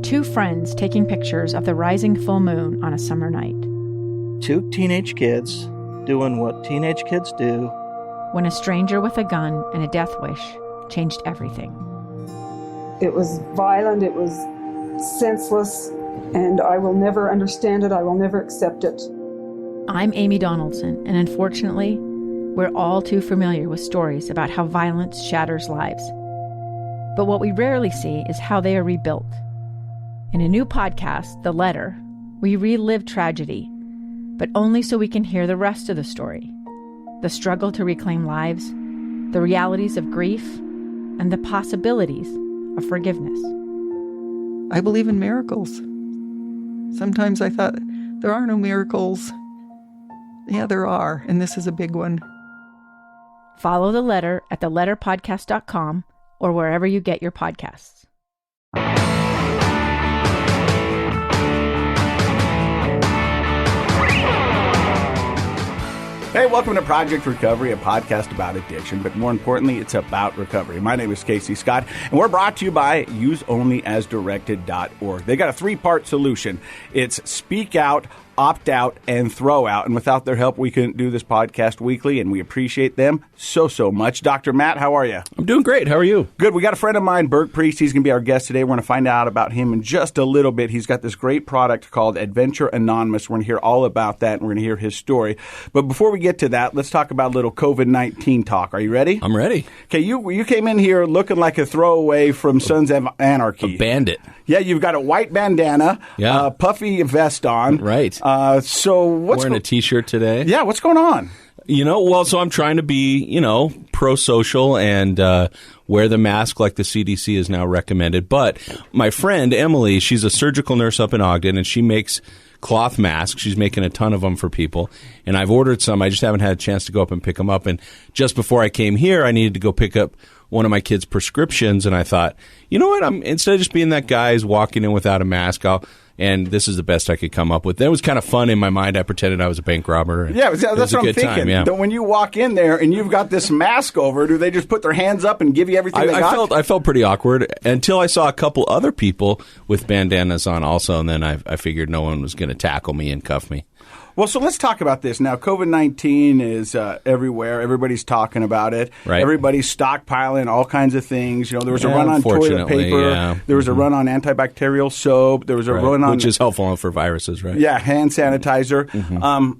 two friends taking pictures of the rising full moon on a summer night. Two teenage kids doing what teenage kids do. When a stranger with a gun and a death wish changed everything. It was violent, it was senseless, and I will never understand it, I will never accept it. I'm Amy Donaldson, and unfortunately, we're all too familiar with stories about how violence shatters lives. But what we rarely see is how they are rebuilt. In a new podcast, The Letter, we relive tragedy, but only so we can hear the rest of the story. The struggle to reclaim lives, the realities of grief, and the possibilities of forgiveness. I believe in miracles. Sometimes I thought, there are no miracles. Yeah, there are, and this is a big one. Follow The Letter at theletterpodcast.com or wherever you get your podcasts. Hey, welcome to Project Recovery, a podcast about addiction, but more importantly, it's about recovery. My name is Casey Scott, and we're brought to you by useonlyasdirected.org. They got a three-part solution. It's speak out, opt out, and throw out. And without their help, we couldn't do this podcast weekly, and we appreciate them so much. Dr. Matt, how are you? I'm doing great. How are you? Good. We got a friend of mine, Burke Priest. He's going to be our guest today. We're going to find out about him in just a little bit. He's got this great product called Adventure Anonymous. We're going to hear all about that, and we're going to hear his story. But before we get to that, let's talk about a little COVID-19 talk. Are you ready? I'm ready. Okay, you came in here looking like a throwaway from Sons of Anarchy. A bandit. Yeah, you've got a white bandana, puffy vest on. Right. So what's wearing a T-shirt today? Yeah, what's going on? So I'm trying to be, pro-social and wear the mask like the CDC is now recommended. But my friend, Emily, she's a surgical nurse up in Ogden, and she makes cloth masks. She's making a ton of them for people. And I've ordered some. I just haven't had a chance to go up and pick them up. And just before I came here, I needed to go pick up one of my kids' prescriptions. And I thought, you know what? Instead of just being that guy who's walking in without a mask, and this is the best I could come up with. That was kind of fun in my mind. I pretended I was a bank robber. Yeah, that's what I'm thinking. Time, yeah. That when you walk in there and you've got this mask over, do they just put their hands up and give you everything they got? I felt pretty awkward until I saw a couple other people with bandanas on also, and then I figured no one was going to tackle me and cuff me. Well, so let's talk about this. Now, COVID-19 is everywhere. Everybody's talking about it. Right. Everybody's stockpiling all kinds of things. There was a run on toilet paper. Yeah. There was a run on antibacterial soap. There was a run on... Which is helpful for viruses, right? Yeah, hand sanitizer. Mm-hmm.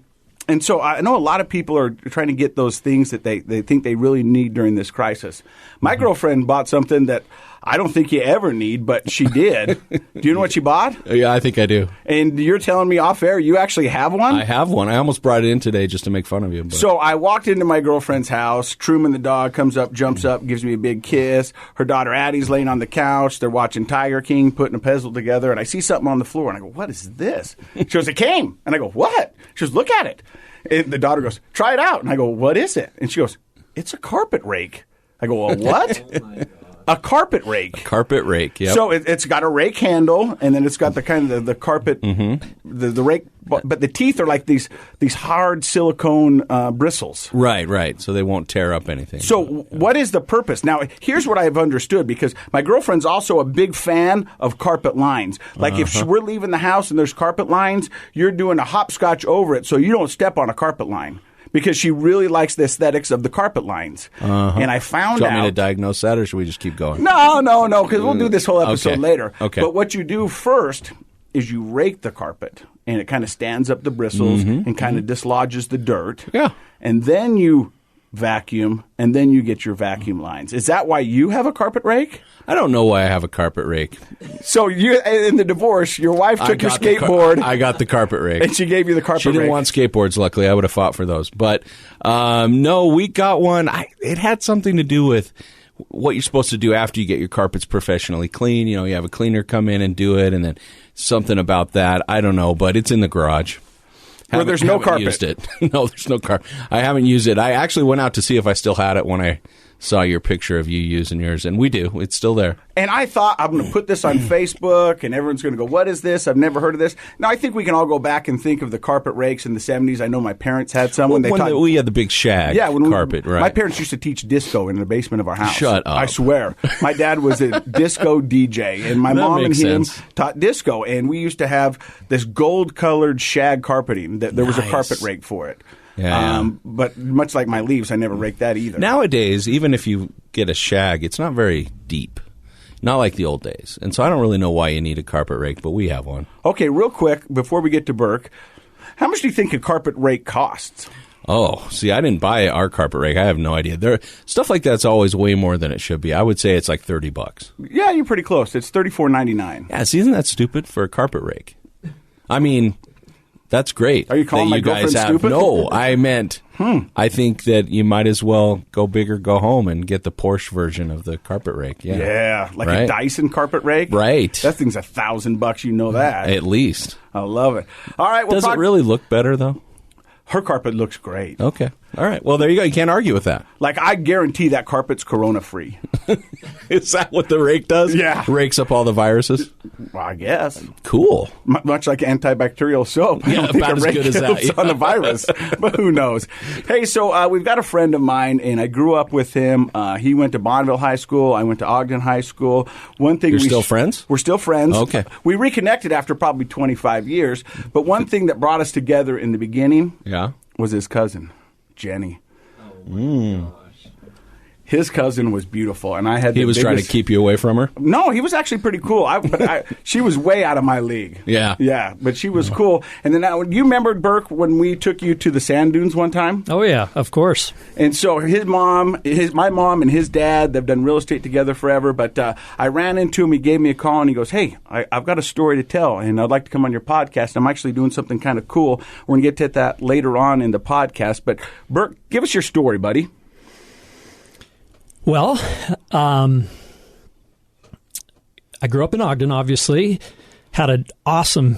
And so I know a lot of people are trying to get those things that they think they really need during this crisis. My girlfriend bought something that I don't think you ever need, but she did. Do you know what she bought? Yeah, I think I do. And you're telling me off air you actually have one? I have one. I almost brought it in today just to make fun of you. But. So I walked into my girlfriend's house. Truman the dog comes up, jumps up, gives me a big kiss. Her daughter Addie's laying on the couch. They're watching Tiger King, putting a puzzle together. And I see something on the floor, and I go, what is this? She goes, it came. And I go, what? She goes, look at it. And the daughter goes, try it out. And I go, what is it? And she goes, it's a carpet rake. I go, a what? Oh my God. A carpet rake. A carpet rake, yeah. So it's got a rake handle, and then it's got the kind of the carpet, the rake, but the teeth are like these hard silicone bristles. Right. So they won't tear up anything. So what is the purpose? Now, here's what I've understood, because my girlfriend's also a big fan of carpet lines. Like if we're leaving the house and there's carpet lines, you're doing a hopscotch over it so you don't step on a carpet line. Because she really likes the aesthetics of the carpet lines. And I found out... Do you want me to diagnose that, or should we just keep going? No, because we'll do this whole episode later. Okay. But what you do first is you rake the carpet, and it kind of stands up the bristles and kind of dislodges the dirt. Yeah. And then you vacuum, and then you get your vacuum lines. Is that why you have a carpet rake? I don't know why I have a carpet rake. So you, in the divorce, your wife took your skateboard. I got the carpet rake. And she gave you the carpet rake. She didn't want skateboards, luckily. I would have fought for those. But no, we got one. It had something to do with what you're supposed to do after you get your carpets professionally clean. You have a cleaner come in and do it, and then something about that. I don't know, but it's in the garage. Where there's no carpet. Used it. No, there's no carpet. I haven't used it. I actually went out to see if I still had it when I saw your picture of you using yours, and we do. It's still there. And I thought, I'm going to put this on Facebook, and everyone's going to go, what is this? I've never heard of this. Now, I think we can all go back and think of the carpet rakes in the 70s. I know my parents had some. When we had the big shag carpet, right? My parents used to teach disco in the basement of our house. Shut up. I swear. My dad was a disco DJ, and my mom and him taught disco, and we used to have this gold-colored shag carpeting. There was a carpet rake for it. Yeah. But much like my leaves, I never raked that either. Nowadays, even if you get a shag, it's not very deep. Not like the old days. And so I don't really know why you need a carpet rake, but we have one. Okay, real quick, before we get to Burke, how much do you think a carpet rake costs? Oh, see, I didn't buy our carpet rake. I have no idea. Stuff like that's always way more than it should be. I would say it's like $30. Yeah, you're pretty close. It's $34.99. Yeah, see, isn't that stupid for a carpet rake? I mean, that's great. Are you calling my girlfriend stupid? No, I meant I think that you might as well go big or go home and get the Porsche version of the carpet rake. Yeah, like a Dyson carpet rake. Right. That thing's $1,000. You know that. At least. I love it. All right. Does it really look better, though? Her carpet looks great. Okay. All right. Well, there you go. You can't argue with that. Like, I guarantee that carpet's corona-free. Is that what the rake does? Yeah. Rakes up all the viruses? Well, I guess. Cool. Much like antibacterial soap. Yeah, about as good as that. Yeah. On the virus. But who knows? Hey, so we've got a friend of mine, and I grew up with him. He went to Bonneville High School. I went to Ogden High School. One thing You're still friends? We're still friends. Okay. We reconnected after probably 25 years. But one thing that brought us together in the beginning was his cousin, Jenny. His cousin was beautiful, and I had. He was trying to keep you away from her. No, he was actually pretty cool. She was way out of my league. Yeah, but she was cool. And then you remember, Burke, when we took you to the sand dunes one time? Oh yeah, of course. And so my mom, and his dad, they've done real estate together forever. But I ran into him. He gave me a call, and he goes, "Hey, I've got a story to tell, and I'd like to come on your podcast. I'm actually doing something kind of cool. We're going to get to that later on in the podcast. But Burke, give us your story, buddy." Well, I grew up in Ogden, obviously, had an awesome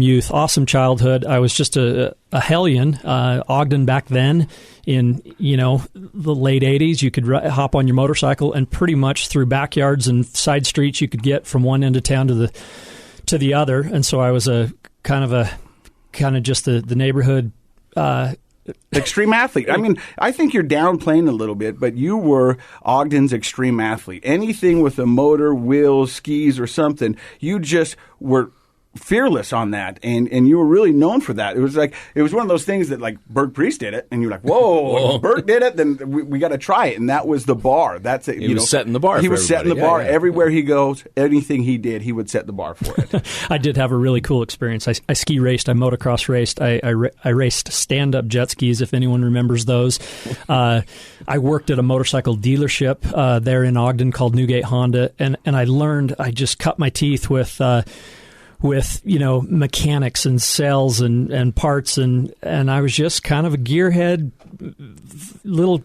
youth, awesome childhood. I was just a hellion. Ogden back then in, the late 80s, you could hop on your motorcycle and pretty much through backyards and side streets you could get from one end of town to the other. And so I was a kind of just the neighborhood extreme athlete. I mean, I think you're downplaying a little bit, but you were Ogden's extreme athlete. Anything with a motor, wheels, skis, or something, you just were fearless on that, and you were really known for that. It was one of those things that, like, Burke Priest did it, and you're like, whoa. If Burke did it, then we got to try it, and that was the bar. That's it. He was setting the bar. He was setting the bar everywhere he goes. Anything he did, he would set the bar for it. I did have a really cool experience. I ski raced, I motocross raced, I raced stand-up jet skis, if anyone remembers those. I worked at a motorcycle dealership there in Ogden called Newgate Honda, and I just cut my teeth with mechanics and sales and parts, and I was just kind of a gearhead little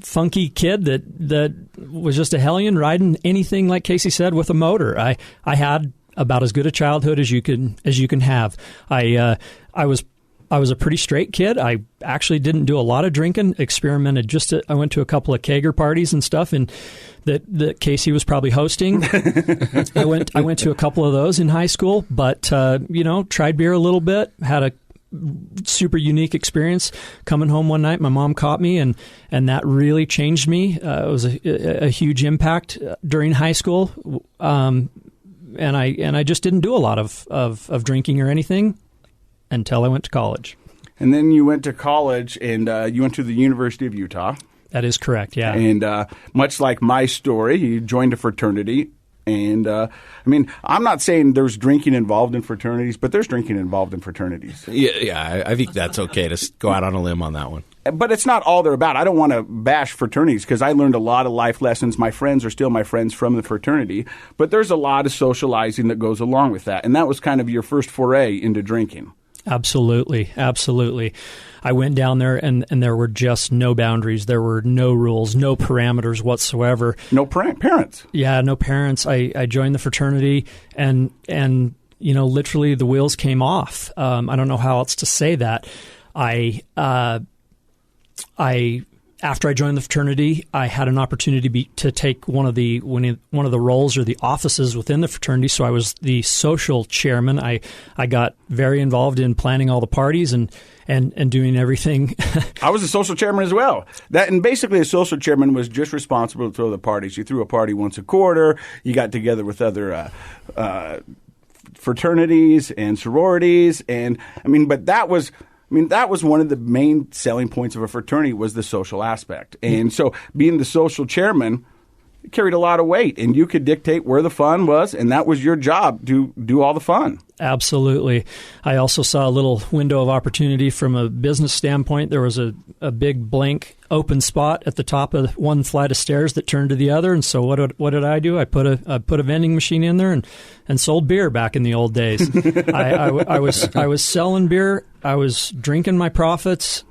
funky kid that was just a hellion riding anything, like Casey said, with a motor. I had about as good a childhood as you can have. I was a pretty straight kid. I actually didn't do a lot of drinking, experimented I went to a couple of kegger parties and stuff, and that Casey was probably hosting. I went to a couple of those in high school, but tried beer a little bit, had a super unique experience. Coming home one night, my mom caught me, and that really changed me. It was a huge impact during high school, and I just didn't do a lot of drinking or anything until I went to college. And then you went to college, and you went to the University of Utah. That is correct, yeah. And much like my story, you joined a fraternity. And, I'm not saying there's drinking involved in fraternities, but there's drinking involved in fraternities. Yeah, I think that's okay to go out on a limb on that one. But it's not all they're about. I don't want to bash fraternities because I learned a lot of life lessons. My friends are still my friends from the fraternity. But there's a lot of socializing that goes along with that. And that was kind of your first foray into drinking. Absolutely. I went down there, and there were just no boundaries. There were no rules, no parameters whatsoever. No parents. Yeah, no parents. I joined the fraternity, and literally the wheels came off. I don't know how else to say that. I after I joined the fraternity, I had an opportunity to take one of the roles or the offices within the fraternity. So I was the social chairman. I got very involved in planning all the parties and doing everything. I was a social chairman as well. And basically, a social chairman was just responsible to throw the parties. You threw a party once a quarter. You got together with other fraternities and sororities, but that was one of the main selling points of a fraternity was the social aspect. And so being the social chairman carried a lot of weight, and you could dictate where the fun was, and that was your job, to do all the fun. Absolutely. I also saw a little window of opportunity from a business standpoint. There was a big blank open spot at the top of one flight of stairs that turned to the other. And so what did I do? I put a vending machine in there and sold beer back in the old days. I was selling beer. I was drinking my profits.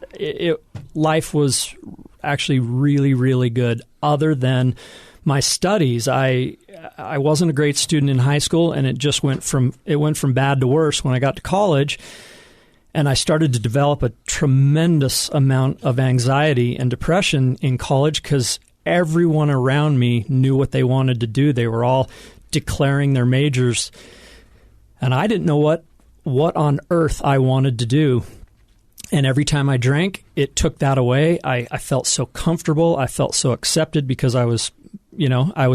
Life was actually really, really good, other than my studies. I wasn't a great student in high school, and it went from bad to worse when I got to college. And I started to develop a tremendous amount of anxiety and depression in college because everyone around me knew what they wanted to do. They were all declaring their majors, and I didn't know what on earth I wanted to do. And every time I drank, it took that away. I felt so comfortable. I felt so accepted because I was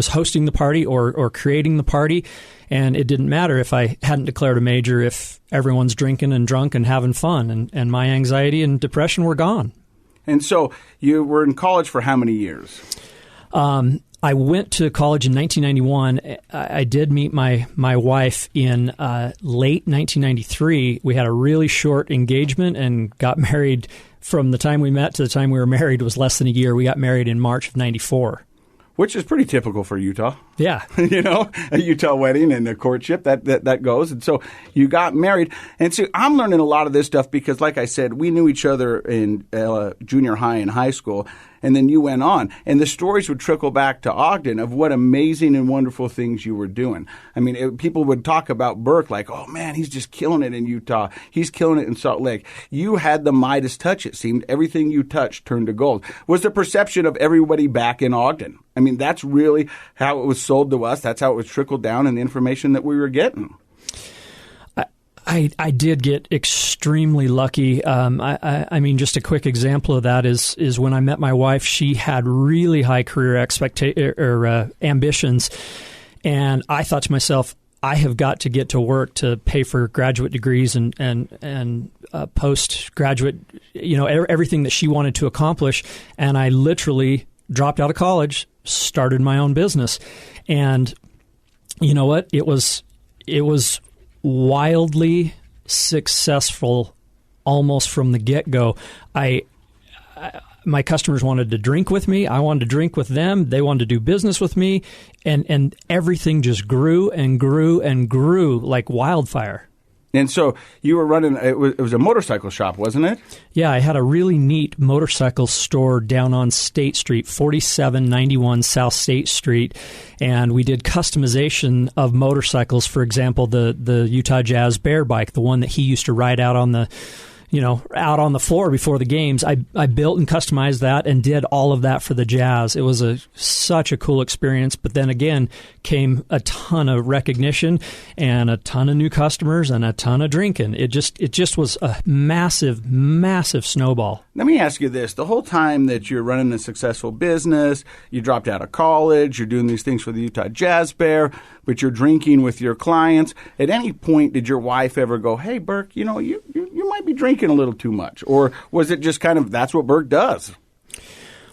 hosting the party or creating the party, and it didn't matter if I hadn't declared a major, if everyone's drinking and drunk and having fun, and my anxiety and depression were gone. And so you were in college for how many years? I went to college in 1991. I did meet my wife in late 1993. We had a really short engagement and got married. From the time we met to the time we were married was less than a year. We got married in March of 94. Which is pretty typical for Utah. Yeah. A Utah wedding and a courtship, that goes. And so you got married. And so I'm learning a lot of this stuff because, like I said, we knew each other in junior high and high school. And then you went on. And the stories would trickle back to Ogden of what amazing and wonderful things you were doing. I mean, people would talk about Burke like, oh, man, he's just killing it in Utah. He's killing it in Salt Lake. You had the Midas touch, it seemed. Everything you touched turned to gold. Was the perception of everybody back in Ogden? I mean, that's really how it was sold to us. That's how it was trickled down in the information that we were getting. I did get extremely lucky. I mean, just a quick example of that is when I met my wife. She had really high career ambitions, and I thought to myself, I have got to get to work to pay for graduate degrees and postgraduate, everything that she wanted to accomplish. And I literally dropped out of college, started my own business, and you know what? It was wildly successful almost from the get-go. My customers wanted to drink with me. I wanted to drink with them. They wanted to do business with me. And everything just grew and grew and grew like wildfire. And so you were running, it was a motorcycle shop, wasn't it? Yeah, I had a really neat motorcycle store down on State Street, 4791 South State Street, and we did customization of motorcycles. For example, the Utah Jazz Bear bike, the one that he used to ride out on the floor before the games. I built and customized that and did all of that for the Jazz. It was such a cool experience. But then again came a ton of recognition and a ton of new customers and a ton of drinking. It just was a massive, massive snowball. Let me ask you this. The whole time that you're running a successful business, you dropped out of college, you're doing these things for the Utah Jazz Bear, but you're drinking with your clients. At any point, did your wife ever go, hey, Burke, you might be drinking a little too much? Or was it just kind of, that's what Burke does?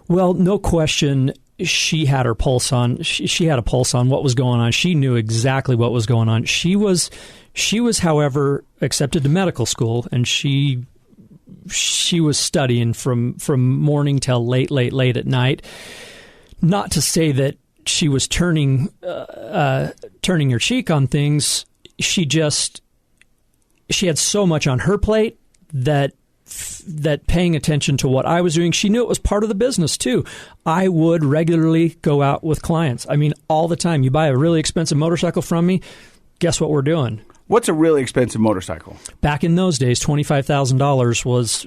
Well, no question. She had her pulse on. She had a pulse on what was going on. She knew exactly what was going on. She was, however, accepted to medical school, and she was studying from morning till late at night. Not to say that she was turning her cheek on things. She had so much on her plate that paying attention to what I was doing, she knew it was part of the business too. I would regularly go out with clients. I mean, all the time. You buy a really expensive motorcycle from me, guess what we're doing? What's a really expensive motorcycle? Back in those days, $25,000 was,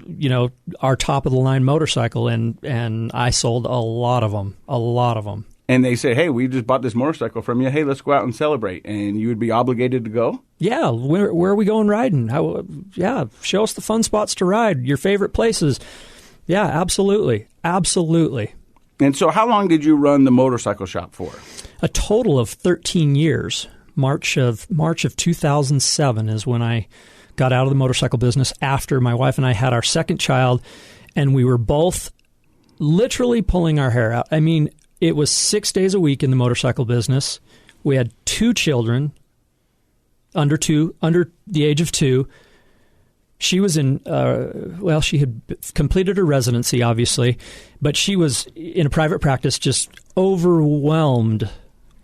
our top of the line motorcycle, and I sold a lot of them. And they say, hey, we just bought this motorcycle from you. Hey, let's go out and celebrate. And you would be obligated to go? Yeah. Where are we going riding? Show us the fun spots to ride, your favorite places. Yeah, absolutely. Absolutely. And so how long did you run the motorcycle shop for? A total of 13 years. March of 2007 is when I got out of the motorcycle business after my wife and I had our second child, and we were both literally pulling our hair out. I mean, it was 6 days a week in the motorcycle business. We had 2 children under the age of 2. She was she had completed her residency, obviously, but she was in a private practice, just overwhelmed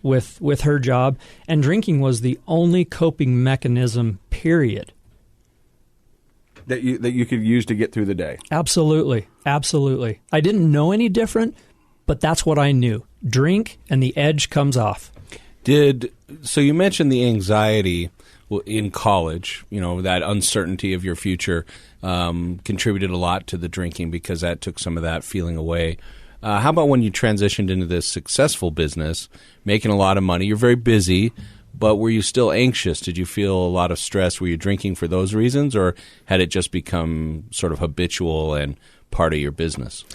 with her job, and drinking was the only coping mechanism, period. That you could use to get through the day. Absolutely. Absolutely. I didn't know any different, but that's what I knew. Drink and the edge comes off. So you mentioned the anxiety in college, that uncertainty of your future contributed a lot to the drinking because that took some of that feeling away. How about when you transitioned into this successful business, making a lot of money? You're very busy, but were you still anxious? Did you feel a lot of stress? Were you drinking for those reasons, or had it just become sort of habitual and part of your business?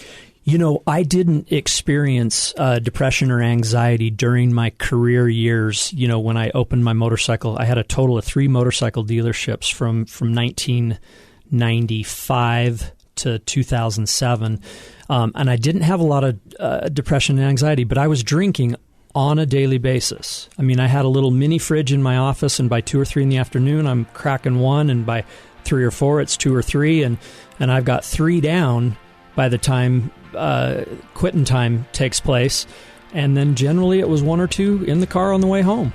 I didn't experience depression or anxiety during my career years. When I opened my motorcycle, I had a total of 3 motorcycle dealerships from 1995 to 2007. And I didn't have a lot of depression and anxiety, but I was drinking on a daily basis. I mean, I had a little mini fridge in my office, and by 2 or 3 in the afternoon, I'm cracking 1, and by 3 or 4, it's 2 or 3, and I've got 3 down by the time quitting time takes place. And then generally it was 1 or 2 in the car on the way home.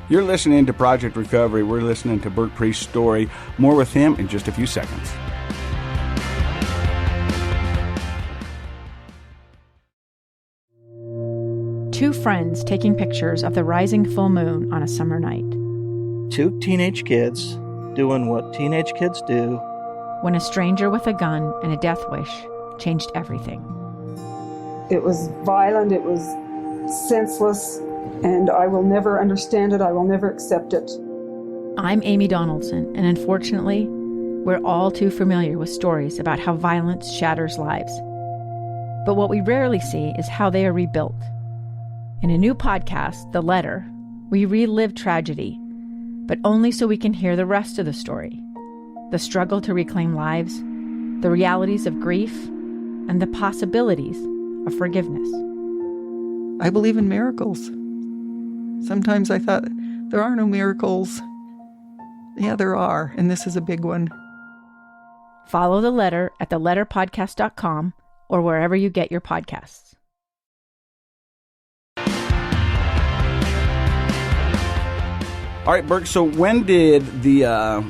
You're listening to Project Recovery. We're listening to Burke Priest's story. More with him in just a few seconds. Two friends taking pictures of the rising full moon on a summer night. 2 teenage kids doing what teenage kids do. When a stranger with a gun and a death wish changed everything. It was violent, it was senseless, and I will never understand it. I will never accept it. I'm Amy Donaldson, and unfortunately, we're all too familiar with stories about how violence shatters lives. But what we rarely see is how they are rebuilt. In a new podcast, The Letter, we relive tragedy, but only so we can hear the rest of the story. The struggle to reclaim lives, the realities of grief, and the possibilities of forgiveness. I believe in miracles. Sometimes I thought, there are no miracles. Yeah, there are, and this is a big one. Follow The Letter at theletterpodcast.com or wherever you get your podcasts. All right, Burke, so when did the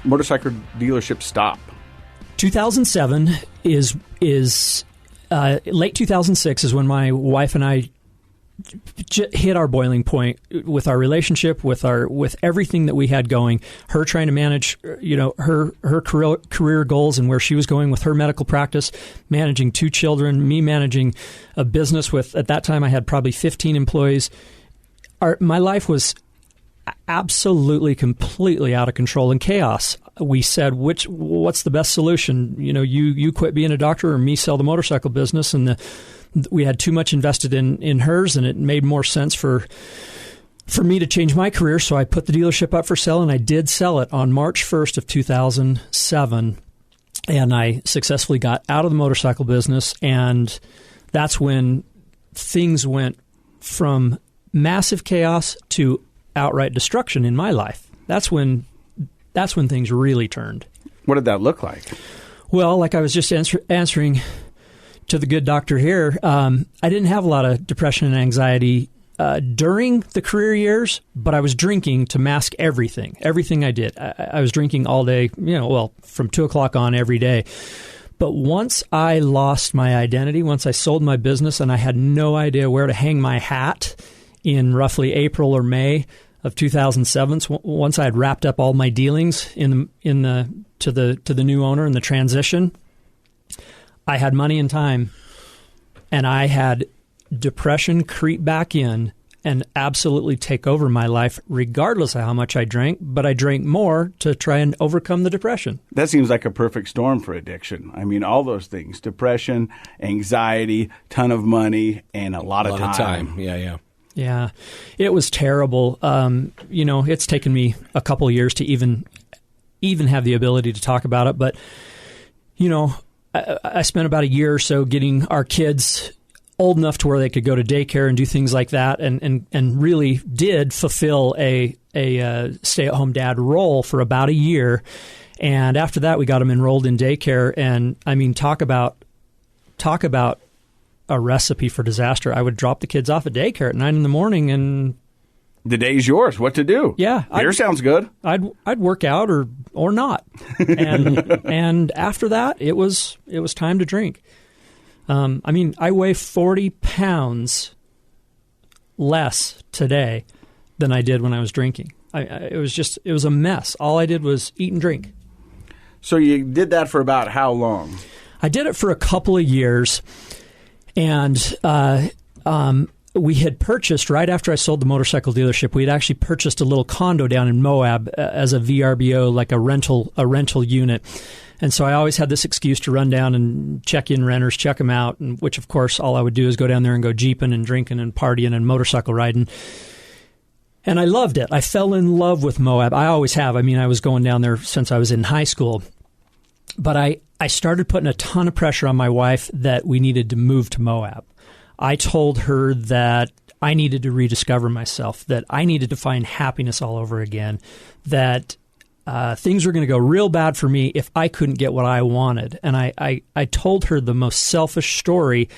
motorcycle dealership stop? 2007 is late 2006 is when my wife and I hit our boiling point with our relationship, with everything that we had going. Her trying to manage, her career goals and where she was going with her medical practice, managing 2 children, me managing a business with, at that time I had probably 15 employees. My life was absolutely, completely out of control and chaos. We said, what's the best solution? You quit being a doctor, or me sell the motorcycle business. And we had too much invested in hers, and it made more sense for me to change my career. So I put the dealership up for sale, and I did sell it on March 1st of 2007. And I successfully got out of the motorcycle business. And that's when things went from massive chaos to outright destruction in my life. That's when things really turned. What did that look like? Well, like I was just answering to the good doctor here, I didn't have a lot of depression and anxiety during the career years, but I was drinking to mask everything I did. I was drinking all day, from 2 o'clock on every day. But once I lost my identity, once I sold my business and I had no idea where to hang my hat in roughly April or May, of 2007. Once I had wrapped up all my dealings to the new owner and the transition, I had money and time, and I had depression creep back in and absolutely take over my life, regardless of how much I drank. But I drank more to try and overcome the depression. That seems like a perfect storm for addiction. I mean, all those things: depression, anxiety, ton of money, and a lot of time. Yeah. Yeah, it was terrible. It's taken me a couple of years to even have the ability to talk about it. But, I spent about a year or so getting our kids old enough to where they could go to daycare and do things like that, and really did fulfill a stay-at-home dad role for about a year. And after that, we got them enrolled in daycare. And I mean, talk about a recipe for disaster. I would drop the kids off at daycare at 9 a.m. and the day's yours. What to do? Yeah, beer sounds good. I'd work out or not, and after that, it was time to drink. I weigh 40 pounds less today than I did when I was drinking. It was a mess. All I did was eat and drink. So you did that for about how long? I did it for a couple of years, and we had purchased, right after I sold the motorcycle dealership, we had actually purchased a little condo down in Moab as a VRBO, like a rental unit. And so I always had this excuse to run down and check in renters, check them out, and which, of course, all I would do is go down there and go jeeping and drinking and partying and motorcycle riding. And I loved it. I fell in love with Moab. I always have. I mean, I was going down there since I was in high school. But I started putting a ton of pressure on my wife that we needed to move to Moab. I told her that I needed to rediscover myself, that I needed to find happiness all over again, that things were going to go real bad for me if I couldn't get what I wanted. And I told her the most selfish story,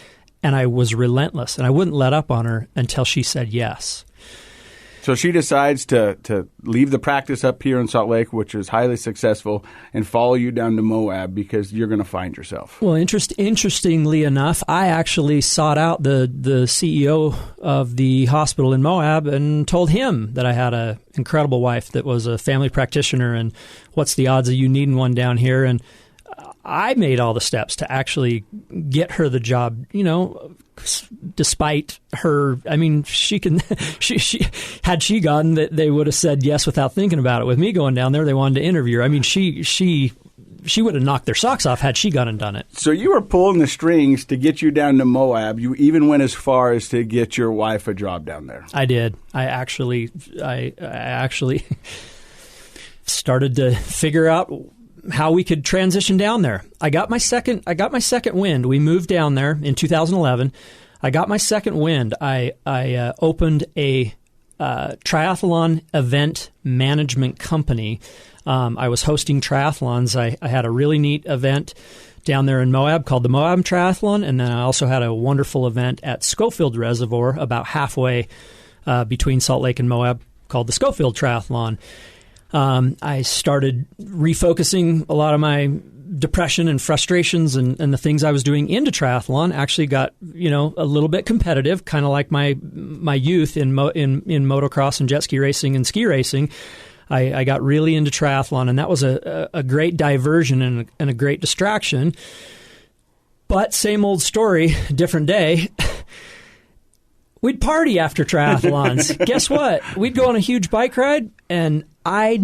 and I was relentless, and I wouldn't let up on her until she said yes. So she decides to leave the practice up here in Salt Lake, which is highly successful, and follow you down to Moab because you're going to find yourself. Well, interestingly enough, I actually sought out the CEO of the hospital in Moab and told him that I had an incredible wife that was a family practitioner, and what's the odds of you needing one down here? And I made all the steps to actually get her the job, despite her. I mean, she had she gone, they would have said yes without thinking about it. With me going down there, they wanted to interview her. I mean, she would have knocked their socks off had she gone and done it. So you were pulling the strings to get you down to Moab. You even went as far as to get your wife a job down there. I did. I actually started to figure out how we could transition down there. I got my second wind. We moved down there in 2011. I got my second wind. I opened a triathlon event management company. I was hosting triathlons. I had a really neat event down there in Moab called the Moab Triathlon, and then I also had a wonderful event at Schofield Reservoir about halfway between Salt Lake and Moab called the Schofield Triathlon. I started refocusing a lot of my depression and frustrations and the things I was doing into triathlon. Actually got, a little bit competitive, kind of like my youth in motocross and jet ski racing and ski racing. I got really into triathlon, and that was a great diversion and a great distraction. But same old story, different day. We'd party after triathlons. Guess what? We'd go on a huge bike ride, and I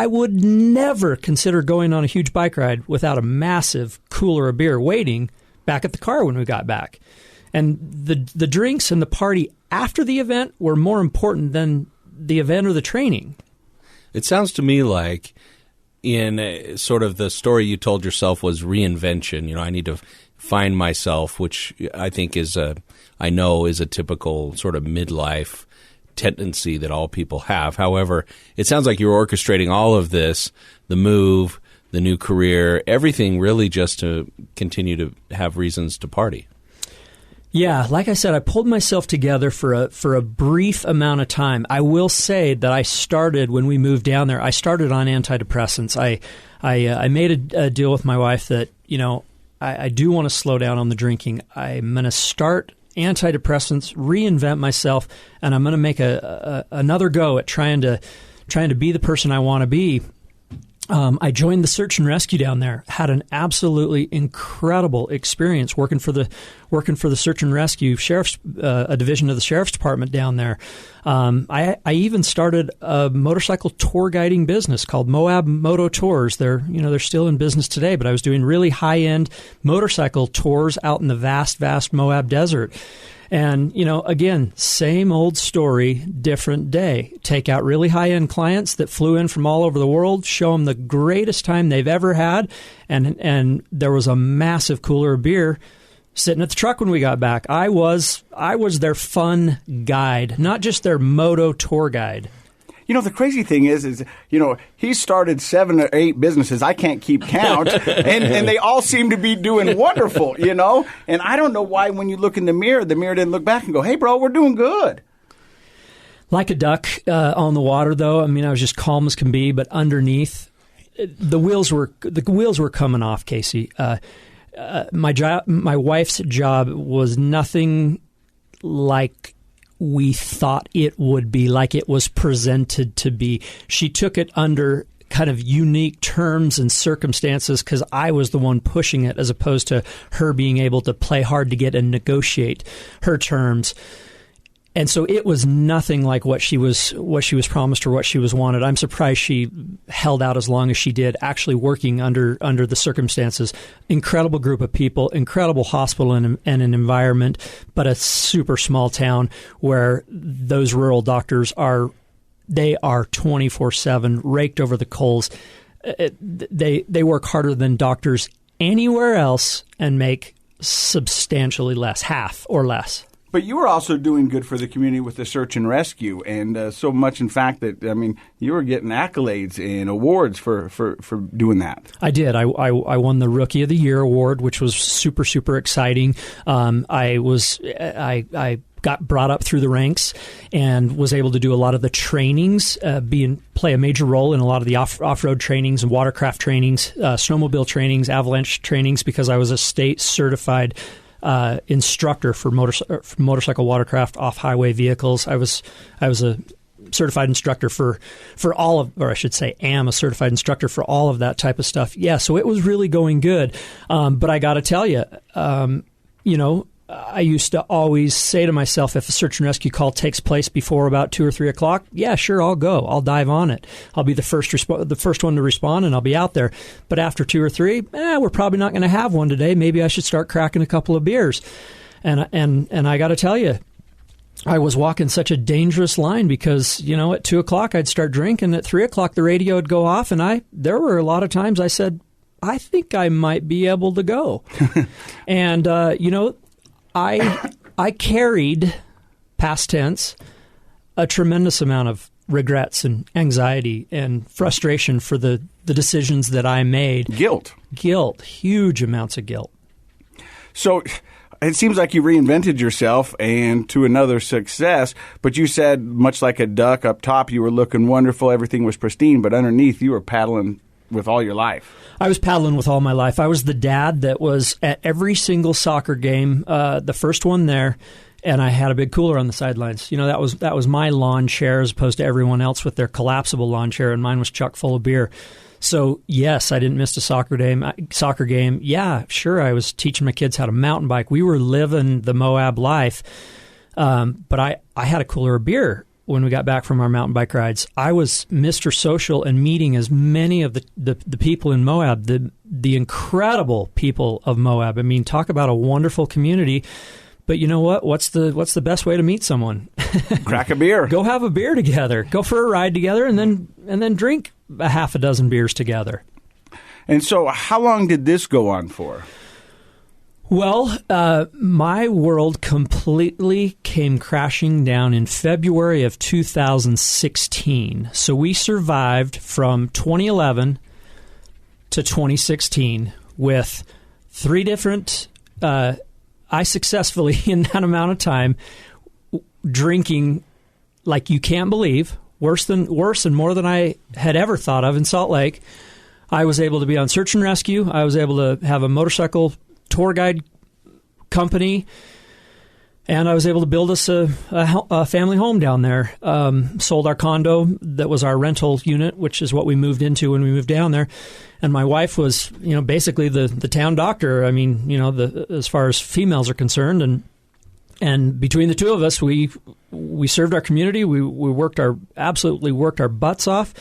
would never consider going on a huge bike ride without a massive cooler of beer waiting back at the car when we got back. And the drinks and the party after the event were more important than the event or the training. It sounds to me like in sort of the story you told yourself was reinvention. I need to find myself, which I think is a typical sort of midlife tendency that all people have. However, it sounds like you're orchestrating all of this, the move, the new career, everything really just to continue to have reasons to party. Yeah, like I said, I pulled myself together for a brief amount of time. I will say that I started, when we moved down there, I started on antidepressants. I made a deal with my wife that, I do want to slow down on the drinking. I'm going to start antidepressants, reinvent myself, and I'm going to make another go at trying to be the person I want to be. I joined the search and rescue down there. Had an absolutely incredible experience working for the search and rescue sheriff's a division of the sheriff's department down there. I even started a motorcycle tour guiding business called Moab Moto Tours. They're still in business today, but I was doing really high end motorcycle tours out in the vast Moab desert. And, again, same old story, different day. Take out really high-end clients that flew in from all over the world, show them the greatest time they've ever had, and there was a massive cooler of beer sitting at the truck when we got back. I was their fun guide, not just their moto tour guide. The crazy thing is, he started 7 or 8 businesses. I can't keep count. and they all seem to be doing wonderful, And I don't know why when you look in the mirror didn't look back and go, hey, bro, we're doing good. Like a duck on the water, though. I mean, I was just calm as can be, but underneath, the wheels were coming off, Casey. My wife's job was nothing like we thought it would be, like it was presented to be. She took it under kind of unique terms and circumstances because I was the one pushing it, as opposed to her being able to play hard to get and negotiate her terms. And so it was nothing like what she was promised or what she was wanted. I'm surprised she held out as long as she did, actually working under the circumstances. Incredible group of people, incredible hospital and an environment, but a super small town where those rural doctors are 24/7, raked over the coals. They work harder than doctors anywhere else and make substantially less, half or less. But you were also doing good for the community with the search and rescue, and so much, in fact, that, you were getting accolades and awards for doing that. I did. I won the Rookie of the Year award, which was super, super exciting. I got brought up through the ranks and was able to do a lot of the trainings, play a major role in a lot of the off-road trainings and watercraft trainings, snowmobile trainings, avalanche trainings, because I was a state certified instructor for motorcycle watercraft off-highway vehicles. I was a certified instructor for all of, or I should say, am a certified instructor for all of that type of stuff. Yeah, so it was really going good. But I got to tell you, I used to always say to myself, if a search and rescue call takes place before about 2 or 3 o'clock, yeah, sure, I'll go. I'll dive on it. I'll be the first one to respond, and I'll be out there. But after 2 or 3, we're probably not going to have one today. Maybe I should start cracking a couple of beers. And I got to tell you, I was walking such a dangerous line because, at 2 o'clock I'd start drinking. At 3 o'clock the radio would go off, and there were a lot of times I said, I think I might be able to go. And I carried, past tense, a tremendous amount of regrets and anxiety and frustration for the decisions that I made. Guilt, huge amounts of guilt. So it seems like you reinvented yourself and to another success, but you said, much like a duck up top, you were looking wonderful, everything was pristine, but underneath you were paddling with all your life. I was paddling with all my life. I was the dad that was at every single soccer game, the first one there, and I had a big cooler on the sidelines. That was my lawn chair as opposed to everyone else with their collapsible lawn chair, and mine was chock full of beer. So, yes, I didn't miss a soccer game. Yeah, sure, I was teaching my kids how to mountain bike. We were living the Moab life, but I had a cooler of beer when we got back from our mountain bike rides. I was Mr. Social and meeting as many of the people in Moab, the incredible people of Moab. I mean, talk about a wonderful community. But you know what? What's the best way to meet someone? Crack a beer. Go have a beer together. Go for a ride together, and then drink a half a dozen beers together. And so, how long did this go on for? Well, my world completely came crashing down in February of 2016. So we survived from 2011 to 2016 with 3 different. I successfully, in that amount of time, drinking like you can't believe, worse and more than I had ever thought of in Salt Lake. I was able to be on search and rescue. I was able to have a motorcycle tour guide company. And I was able to build us a family home down there. Sold our condo that was our rental unit, which is what we moved into when we moved down there. And my wife was, basically the town doctor. I mean, as far as females are concerned, and between the two of us, we served our community. We absolutely worked our butts off,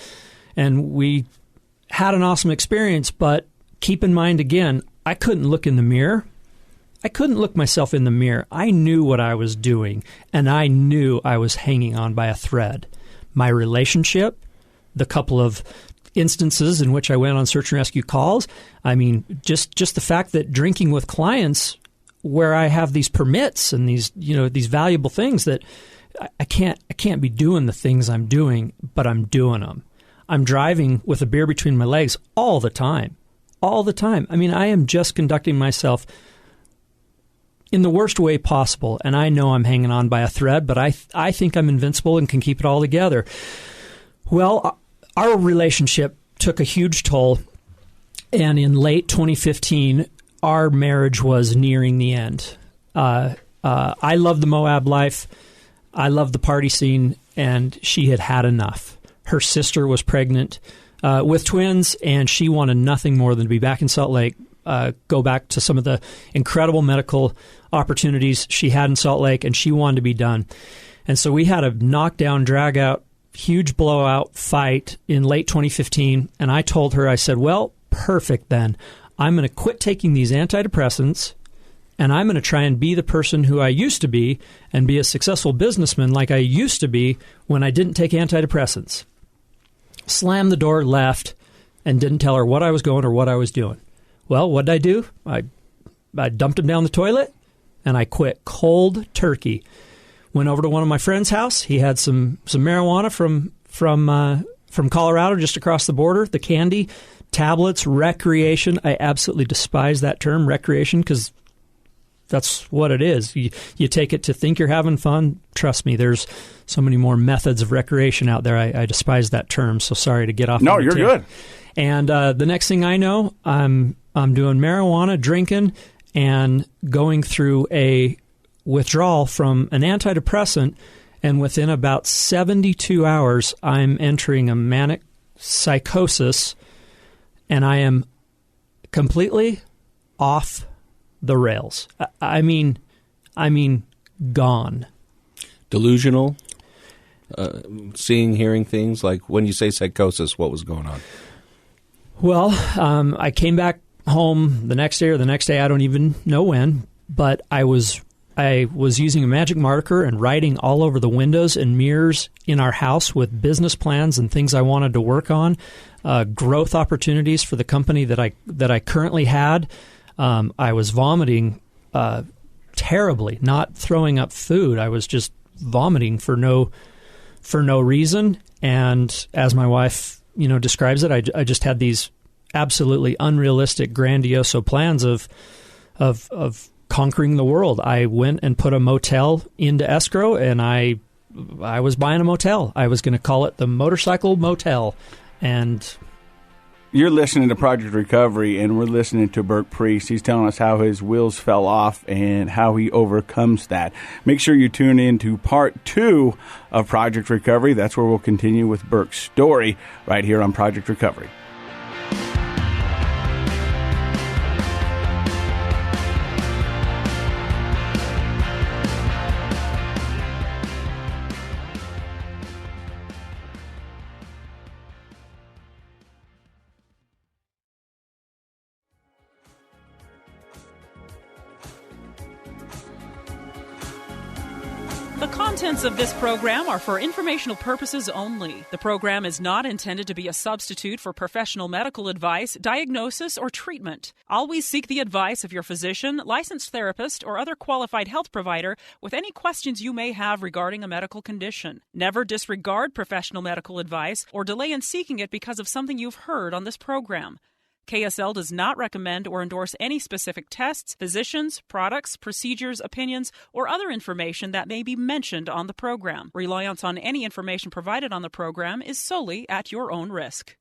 and we had an awesome experience. But keep in mind, again, I couldn't look in the mirror. I couldn't look myself in the mirror. I knew what I was doing, and I knew I was hanging on by a thread. My relationship, the couple of instances in which I went on search and rescue calls, I mean, just the fact that drinking with clients where I have these permits and these valuable things that I can't be doing the things I'm doing, but I'm doing them. I'm driving with a beer between my legs all the time. All the time. I mean, I am just conducting myself in the worst way possible, and I know I'm hanging on by a thread, but I think I'm invincible and can keep it all together. Well, our relationship took a huge toll, and in late 2015, our marriage was nearing the end. I love the Moab life. I love the party scene, and she had had enough. Her sister was pregnant with twins, and she wanted nothing more than to be back in Salt Lake, go back to some of the incredible medical opportunities she had in Salt Lake, and she wanted to be done. And so we had a knockdown, drag-out, huge blowout fight in late 2015, and I told her, I said, well, perfect then. I'm going to quit taking these antidepressants, and I'm going to try and be the person who I used to be and be a successful businessman like I used to be when I didn't take antidepressants. Slammed the door, left, and didn't tell her what I was going or what I was doing. Well, what did I do? I dumped him down the toilet, and I quit cold turkey. Went over to one of my friend's house. He had some marijuana from Colorado, just across the border. The candy, tablets, recreation. I absolutely despise that term, recreation, because that's what it is. You take it to think you're having fun. Trust me, there's so many more methods of recreation out there. I despise that term, so sorry to get off. No, you're good. And the next thing I know, I'm doing marijuana, drinking, and going through a withdrawal from an antidepressant. And within about 72 hours, I'm entering a manic psychosis, and I am completely off the rails. I mean, gone. Delusional? Seeing, hearing things? Like when you say psychosis, what was going on? Well, I came back home the next day or the next day, I don't even know when, but I was using a magic marker and writing all over the windows and mirrors in our house with business plans and things I wanted to work on, growth opportunities for the company that I currently had. I was vomiting terribly, not throwing up food. I was just vomiting for no reason. And as my wife, describes it, I just had these absolutely unrealistic, grandiose plans of conquering the world. I went and put a motel into escrow, and I was buying a motel. I was going to call it the Motorcycle Motel. And you're listening to Project Recovery, and we're listening to Burke Priest. He's telling us how his wheels fell off and how he overcomes that. Make sure you tune in to part 2 of Project Recovery. That's where we'll continue with Burke's story right here on Project Recovery. The contents of this program are for informational purposes only. The program is not intended to be a substitute for professional medical advice, diagnosis, or treatment. Always seek the advice of your physician, licensed therapist, or other qualified health provider with any questions you may have regarding a medical condition. Never disregard professional medical advice or delay in seeking it because of something you've heard on this program. KSL does not recommend or endorse any specific tests, physicians, products, procedures, opinions, or other information that may be mentioned on the program. Reliance on any information provided on the program is solely at your own risk.